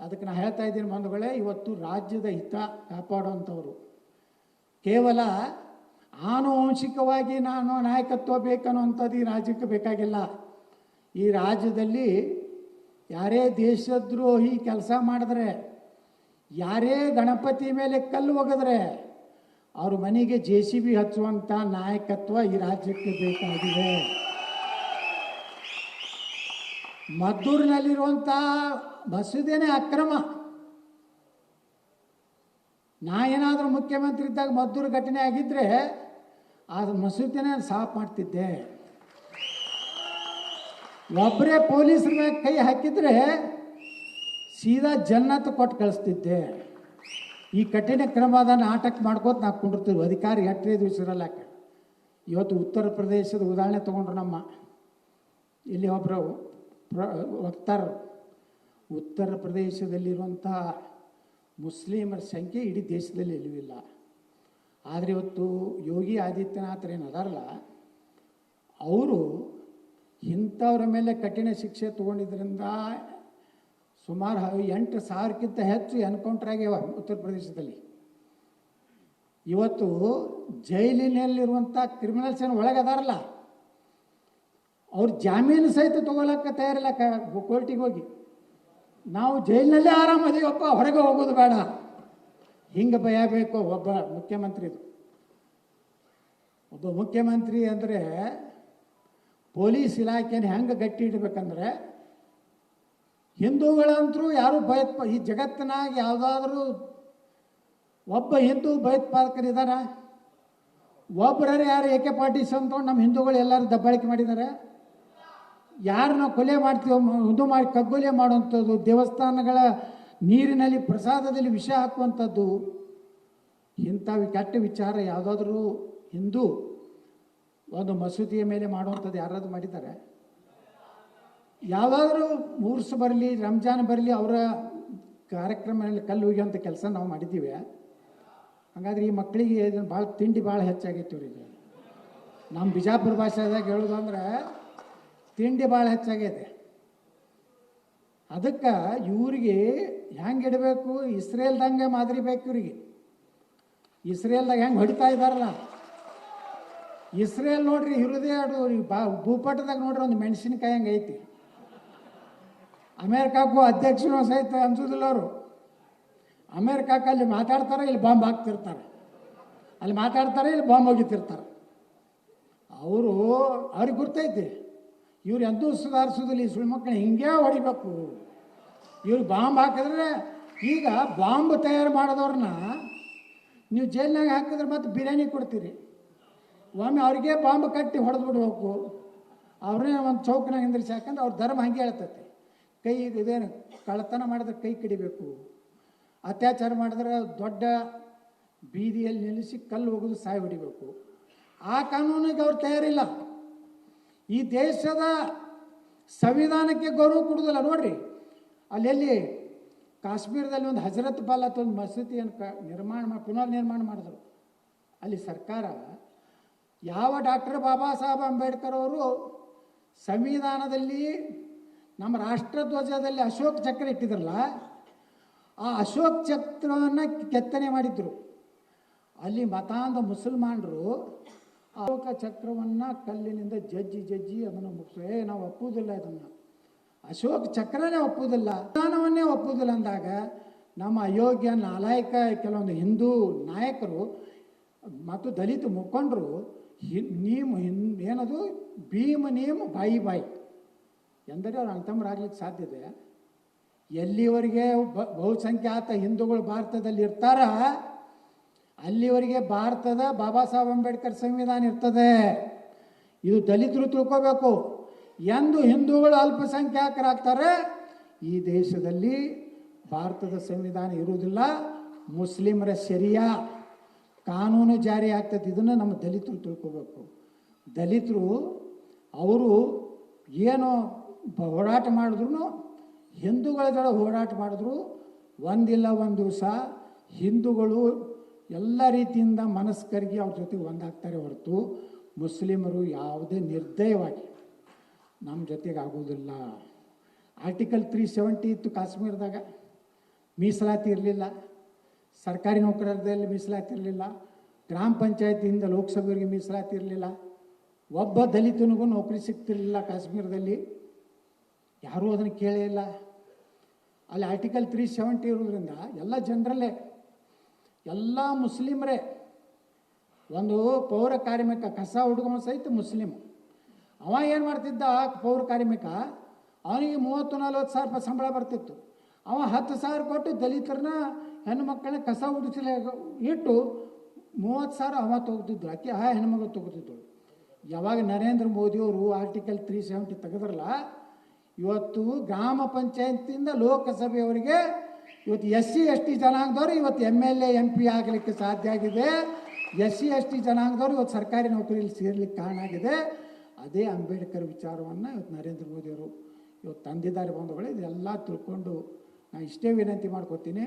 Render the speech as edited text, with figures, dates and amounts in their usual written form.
ಅದಕ್ಕೆ ನಾನು ಹೇಳ್ತಾ ಇದ್ದೀನಿ ಬಂಧುಗಳೇ, ಇವತ್ತು ರಾಜ್ಯದ ಹಿತ ಕಾಪಾಡುವಂಥವರು ಕೇವಲ ಆನುವಂಶಿಕವಾಗಿ ನಾನು ನಾಯಕತ್ವ ಬೇಕನ್ನುವಂಥದ್ದು ಈ ರಾಜ್ಯಕ್ಕೆ ಬೇಕಾಗಿಲ್ಲ. ಈ ರಾಜ್ಯದಲ್ಲಿ ಯಾರೇ ದೇಶದ್ರೋಹಿ ಕೆಲಸ ಮಾಡಿದ್ರೆ, ಯಾರೇ ಗಣಪತಿ ಮೇಲೆ ಕಲ್ಲು ಒಗೆದ್ರೆ ಅವ್ರ ಮನೆಗೆ JCB ಹಚ್ಚುವಂಥ ನಾಯಕತ್ವ ಈ ರಾಜ್ಯಕ್ಕೆ ಬೇಕಾಗಿದೆ. ಮದ್ದೂರಿನಲ್ಲಿರುವಂಥ ಮಸೂದೆನೇ ಅಕ್ರಮ. ನಾ ಏನಾದರೂ ಮುಖ್ಯಮಂತ್ರಿ ಇದ್ದಾಗ ಮದ್ದೂರು ಘಟನೆ ಆಗಿದ್ದರೆ ಆ ಮಸೂದೆನೇ ಸಾಫ್ ಮಾಡ್ತಿದ್ದೆ. ಒಬ್ಬರೇ ಪೊಲೀಸರ ಮೇಲೆ ಕೈ ಹಾಕಿದರೆ ಸೀದಾ ಜನ್ನತ್ ಕೊಟ್ಟು ಕಳಿಸ್ತಿದ್ದೆ. ಈ ಕಠಿಣ ಕ್ರಮದ ನಾಟಕ ಮಾಡ್ಕೋತ ನಾವು ಕುಂಡಿರ್ತೀವಿ. ಅಧಿಕಾರಿ ಎಟ್ಟೇ ದಿವಸರಲ್ಲಾಕ. ಇವತ್ತು ಉತ್ತರ ಪ್ರದೇಶದ ಉದಾಹರಣೆ ತೊಗೊಂಡ್ರು. ನಮ್ಮ ಇಲ್ಲಿ ಒಬ್ಬರು ವಕ್ತಾರರು, ಉತ್ತರ ಪ್ರದೇಶದಲ್ಲಿರುವಂಥ ಮುಸ್ಲಿಮರ ಸಂಖ್ಯೆ ಇಡೀ ದೇಶದಲ್ಲಿ ಎಲ್ಲೂ ಇಲ್ಲ. ಆದರೆ ಇವತ್ತು ಯೋಗಿ ಆದಿತ್ಯನಾಥ್ರು ಏನದಾರಲ್ಲ, ಅವರು ಇಂಥವ್ರ ಮೇಲೆ ಕಠಿಣ ಶಿಕ್ಷೆ ತೊಗೊಂಡಿದ್ದರಿಂದ ಸುಮಾರು 8,000ಕ್ಕಿಂತ ಹೆಚ್ಚು ಎನ್ಕೌಂಟರ್ ಆಗ್ಯಾವ ಉತ್ತರ ಪ್ರದೇಶದಲ್ಲಿ. ಇವತ್ತು ಜೈಲಿನಲ್ಲಿರುವಂಥ ಕ್ರಿಮಿನಲ್ಸ್ ಏನು ಒಳಗದಾರಲ್ಲ, ಅವ್ರು ಜಾಮೀನು ಸಹಿತ ತೊಗೊಳಕ್ಕೆ ತಯಾರಿಲ್ಲ ಕೋರ್ಟಿಗೆ ಹೋಗಿ. ನಾವು ಜೈಲಿನಲ್ಲೇ ಆರಾಮದೀವಪ್ಪ, ಹೊರಗೆ ಹೋಗೋದು ಬೇಡ, ಹಿಂಗೆ ಭಯ ಬೇಕು ಒಬ್ಬ ಮುಖ್ಯಮಂತ್ರಿದು. ಒಬ್ಬ ಮುಖ್ಯಮಂತ್ರಿ ಅಂದರೆ ಪೊಲೀಸ್ ಇಲಾಖೆನ ಹೆಂಗೆ ಗಟ್ಟಿ ಇಡಬೇಕಂದ್ರೆ, ಹಿಂದೂಗಳಂತರೂ ಯಾರು ಈ ಜಗತ್ತಿನಾಗ ಯಾವುದಾದ್ರೂ ಒಬ್ಬ ಹಿಂದೂ ಭಯೋತ್ಪಾದಕರಿದ್ದಾರ? ಒಬ್ಬರೇ ಯಾರು AK-47 ಅಂದ್ಕೊಂಡು ನಮ್ಮ ಹಿಂದೂಗಳು ಎಲ್ಲರೂ ದಬ್ಬಾಳಿಕೆ ಮಾಡಿದ್ದಾರೆ? ಯಾರು ನಾವು ಕೊಲೆ ಮಾಡ್ತೀವೋ, ಇದು ಮಾಡಿ ಕಗ್ಗೊಲೆ ಮಾಡುವಂಥದ್ದು, ದೇವಸ್ಥಾನಗಳ ನೀರಿನಲ್ಲಿ ಪ್ರಸಾದದಲ್ಲಿ ವಿಷ ಹಾಕುವಂಥದ್ದು, ಇಂಥ ಕೆಟ್ಟ ವಿಚಾರ ಯಾವುದಾದ್ರೂ ಹಿಂದೂ ಒಂದು ಮಸೂದಿಯ ಮೇಲೆ ಮಾಡುವಂಥದ್ದು ಯಾರಾದರೂ ಮಾಡಿದ್ದಾರೆ? ಯಾವುದಾದ್ರೂ ಉರ್ಸ್ ಬರಲಿ, ರಂಜಾನ್ ಬರಲಿ, ಅವರ ಕಾರ್ಯಕ್ರಮದಲ್ಲಿ ಕಲ್ಲು ಒಗೆಯುವಂಥ ಕೆಲಸ ನಾವು ಮಾಡಿದ್ದೀವಿ. ಹಾಗಾದ್ರೆ ಈ ಮಕ್ಕಳಿಗೆ ಭಾಳ ತಿಂಡಿ ಭಾಳ ಹೆಚ್ಚಾಗೈತಿ ಇವರಿಗೆ. ನಮ್ಮ ಬಿಜಾಪುರ ಭಾಷೆದಾಗ ಹೇಳೋದು ಅಂದ್ರೆ ತಿಂಡಿ ಭಾಳ ಹೆಚ್ಚಾಗೈತೆ. ಅದಕ್ಕೆ ಇವ್ರಿಗೆ ಹೆಂಗೆ ಇಡಬೇಕು, ಇಸ್ರೇಲ್ದಂಗೆ ಮಾದರಿ ಬೇಕು ಇವ್ರಿಗೆ. ಇಸ್ರೇಲ್ದಾಗ ಹೆಂಗೆ ಹೊಡಿತಾ ಇದ್ದಾರಲ್ಲ, ಇಸ್ರೇಲ್ ನೋಡ್ರಿ ಹೃದಯ ಭೂಪಟದಾಗ ನೋಡ್ರಿ ಒಂದು ಮೆಣಸಿನಕಾಯಿ ಹಂಗೆ ಐತಿ. ಅಮೇರಿಕಾಕ್ಕೂ ಅಧ್ಯಕ್ಷರು ಸಹಿತ ಅನ್ಸೋದಿಲ್ಲ ಅವರು. ಅಮೇರಿಕಾಕ್ಕೆ ಅಲ್ಲಿ ಮಾತಾಡ್ತಾರೆ, ಇಲ್ಲಿ ಬಾಂಬ್ ಹಾಕ್ತಿರ್ತಾರೆ, ಅಲ್ಲಿ ಮಾತಾಡ್ತಾರೆ, ಇಲ್ಲಿ ಬಾಂಬ್ ಹೋಗಿತಿರ್ತಾರೆ. ಅವ್ರಿಗೆ ಗೊತ್ತೈತಿ ಇವ್ರು ಎಂದೂ ಸುಧಾರಿಸೋದಿಲ್ಲ. ಈ ಸುಳ್ಳು ಮಕ್ಕಳು ಹಿಂಗೆ ಹೊಡಿಬೇಕು. ಇವ್ರು ಬಾಂಬ್ ಹಾಕಿದ್ರೆ, ಈಗ ಬಾಂಬ್ ತಯಾರು ಮಾಡೋದವ್ರನ್ನ ನೀವು ಜೈಲಿನಾಗ ಹಾಕಿದ್ರೆ ಮತ್ತೆ ಬಿರಿಯಾನಿ ಕೊಡ್ತೀರಿ. ಒಮ್ಮೆ ಅವ್ರಿಗೆ ಬಾಂಬ್ ಕಟ್ಟಿ ಹೊಡೆದು ಬಿಡ್ಬೇಕು. ಅವ್ರನ್ನೇ ಒಂದು ಚೌಕನಾಗ ನಿಂದ್ರಿಸಿ, ಯಾಕಂದ್ರೆ ಅವ್ರ ಧರ್ಮ ಹಂಗೆ ಹೇಳ್ತೈತಿ. ಕೈ ಇದೇನು ಕಳ್ಳತನ ಮಾಡಿದ್ರೆ ಕೈ ಕಡಿಬೇಕು, ಅತ್ಯಾಚಾರ ಮಾಡಿದ್ರೆ ದೊಡ್ಡ ಬೀದಿಯಲ್ಲಿ ನಿಲ್ಲಿಸಿ ಕಲ್ಲು ಹೋಗೋದು ಸಾಯಿ ಹೊಡಿಬೇಕು. ಆ ಕಾನೂನಿಗೆ ಅವ್ರು ತಯಾರಿಲ್ಲ. ಈ ದೇಶದ ಸಂವಿಧಾನಕ್ಕೆ ಗೌರವ ಕೊಡೋದಿಲ್ಲ. ನೋಡ್ರಿ, ಅಲ್ಲೆಲ್ಲಿ ಕಾಶ್ಮೀರದಲ್ಲಿ ಒಂದು ಹಜರತ್ ಬಾಲ್ ಅಂತ ಒಂದು ಮಸೀದಿಯನ್ನು ಪುನರ್ ನಿರ್ಮಾಣ ಮಾಡಿದ್ರು. ಅಲ್ಲಿ ಸರ್ಕಾರ ಯಾವ ಡಾಕ್ಟರ್ ಬಾಬಾ ಸಾಹೇಬ್ ಅಂಬೇಡ್ಕರ್ ಅವರು ಸಂವಿಧಾನದಲ್ಲಿ ನಮ್ಮ ರಾಷ್ಟ್ರಧ್ವಜದಲ್ಲಿ ಅಶೋಕ್ ಚಕ್ರ ಇಟ್ಟಿದ್ರಲ್ಲ, ಆ ಅಶೋಕ್ ಚಕ್ರವನ್ನು ಕೆತ್ತನೆ ಮಾಡಿದ್ರು. ಅಲ್ಲಿ ಮತಾಂಧ ಮುಸಲ್ಮಾನರು ಅಶೋಕ ಚಕ್ರವನ್ನು ಕಲ್ಲಿನಿಂದ ಜಜ್ಜಿ ಅದನ್ನು ನಾವು ಒಪ್ಪುವುದಿಲ್ಲ, ಇದನ್ನು ಅಶೋಕ್ ಚಕ್ರನೇ ಒಪ್ಪುವುದಿಲ್ಲ, ಸಂವಿಧಾನವನ್ನೇ ಒಪ್ಪುವುದಿಲ್ಲ ಅಂದಾಗ ನಮ್ಮ ಅಯೋಗ್ಯ ನಾಲಾಯಕ ಕೆಲವೊಂದು ಹಿಂದೂ ನಾಯಕರು ಮತ್ತು ದಲಿತ ಮುಖಂಡರು ಏನದು ಭೀಮ್ ನೇಮ್ ಬಾಯಿ ಎಂದರೆ ಅವ್ರು ಅಣ್ತಮ್ಮರಾಗ್ಲಿಕ್ಕೆ ಸಾಧ್ಯತೆ? ಎಲ್ಲಿವರೆಗೆ ಬಹುಸಂಖ್ಯಾತ ಹಿಂದೂಗಳು ಭಾರತದಲ್ಲಿ ಇರ್ತಾರ, ಅಲ್ಲಿವರೆಗೆ ಭಾರತದ ಬಾಬಾ ಸಾಹೇಬ್ ಅಂಬೇಡ್ಕರ್ ಸಂವಿಧಾನ ಇರ್ತದೆ. ಇದು ದಲಿತರು ತಿಳ್ಕೋಬೇಕು. ಎಂದು ಹಿಂದೂಗಳು ಅಲ್ಪಸಂಖ್ಯಾತರಾಗ್ತಾರೆ, ಈ ದೇಶದಲ್ಲಿ ಭಾರತದ ಸಂವಿಧಾನ ಇರುವುದಿಲ್ಲ, ಮುಸ್ಲಿಮರ ಶರಿಯಾ ಕಾನೂನು ಜಾರಿ ಆಗ್ತದೆ. ಇದನ್ನು ನಮ್ಮ ದಲಿತರು ತಿಳ್ಕೋಬೇಕು. ದಲಿತರು ಅವರು ಏನು ಹೋರಾಟ ಮಾಡಿದ್ರು, ಹಿಂದೂಗಳ ಜೊತೆ ಹೋರಾಟ ಮಾಡಿದ್ರು, ಒಂದಿಲ್ಲ ಒಂದು ದಿವಸ ಹಿಂದೂಗಳು ಎಲ್ಲ ರೀತಿಯಿಂದ ಮನಸ್ಕರಿಗೆ ಅವ್ರ ಜೊತೆ ಒಂದಾಗ್ತಾರೆ ಹೊರತು ಮುಸ್ಲಿಮರು ಯಾವುದೇ ನಿರ್ದಯವಾಗಿ ನಮ್ಮ ಜೊತೆಗೆ ಆಗೋದಿಲ್ಲ. ಆರ್ಟಿಕಲ್ 370 ಇತ್ತು ಕಾಶ್ಮೀರದಾಗ, ಮೀಸಲಾತಿ ಇರಲಿಲ್ಲ, ಸರ್ಕಾರಿ ನೌಕರರಲ್ಲಿ ಮೀಸಲಾತಿ ಇರಲಿಲ್ಲ, ಗ್ರಾಮ ಪಂಚಾಯತಿಯಿಂದ ಲೋಕಸಭೆಯವರಿಗೆ ಮೀಸಲಾತಿ ಇರಲಿಲ್ಲ, ಒಬ್ಬ ದಲಿತನಿಗೂ ನೌಕರಿ ಸಿಗ್ತಿರಲಿಲ್ಲ ಕಾಶ್ಮೀರದಲ್ಲಿ. ಯಾರೂ ಅದನ್ನು ಕೇಳೇ ಇಲ್ಲ. ಅಲ್ಲಿ ಆರ್ಟಿಕಲ್ 370 ಇರೋದ್ರಿಂದ ಎಲ್ಲ ಜನರಲ್ಲೇ, ಎಲ್ಲ ಮುಸ್ಲಿಮರೇ. ಒಂದು ಪೌರ ಕಾರ್ಮಿಕ ಕಸ ಹುಡುಗವ ಸಹಿತ ಮುಸ್ಲಿಮ್. ಅವ ಏನು ಮಾಡ್ತಿದ್ದ, ಪೌರ ಕಾರ್ಮಿಕ, ಅವನಿಗೆ 30-40 ಸಾವಿರ ರೂಪಾಯಿ ಸಂಬಳ ಬರ್ತಿತ್ತು. ಅವ 10,000 ಕೊಟ್ಟು ದಲಿತರನ್ನ ಹೆಣ್ಣು ಮಕ್ಕಳನ್ನ ಕಸ ಹುಡಿಸಲಿ ಇಟ್ಟು 30,000 ಅವ ತೊಗೊತಿದ್ರು, ಆಕೆ ಆ ಹೆಣ್ಮಗಳು ತೊಗೊತಿದ್ದಳು. ಯಾವಾಗ ನರೇಂದ್ರ ಮೋದಿಯವರು ಆರ್ಟಿಕಲ್ 370 ತೆಗೆದ್ರಲ್ಲ, ಇವತ್ತು ಗ್ರಾಮ ಪಂಚಾಯತಿಯಿಂದ ಲೋಕಸಭೆಯವರಿಗೆ ಇವತ್ತು SC ST ಜನಾಂಗದವರು ಇವತ್ತು MLA MP ಆಗಲಿಕ್ಕೆ ಸಾಧ್ಯ ಆಗಿದೆ. SC ST ಜನಾಂಗದವರು ಇವತ್ತು ಸರ್ಕಾರಿ ನೌಕರಿಯಲ್ಲಿ ಸೇರ್ಲಿಕ್ಕೆ ಕಾರಣ ಆಗಿದೆ. ಅದೇ ಅಂಬೇಡ್ಕರ್ ವಿಚಾರವನ್ನು ಇವತ್ತು ನರೇಂದ್ರ ಮೋದಿಯವರು ಇವತ್ತು ತಂದಿದ್ದಾರೆ. ಬಂಧುಗಳೇ, ಇದೆಲ್ಲ ತಿಳ್ಕೊಂಡು ನಾನು ಇಷ್ಟೇ ವಿನಂತಿ ಮಾಡ್ಕೋತೀನಿ.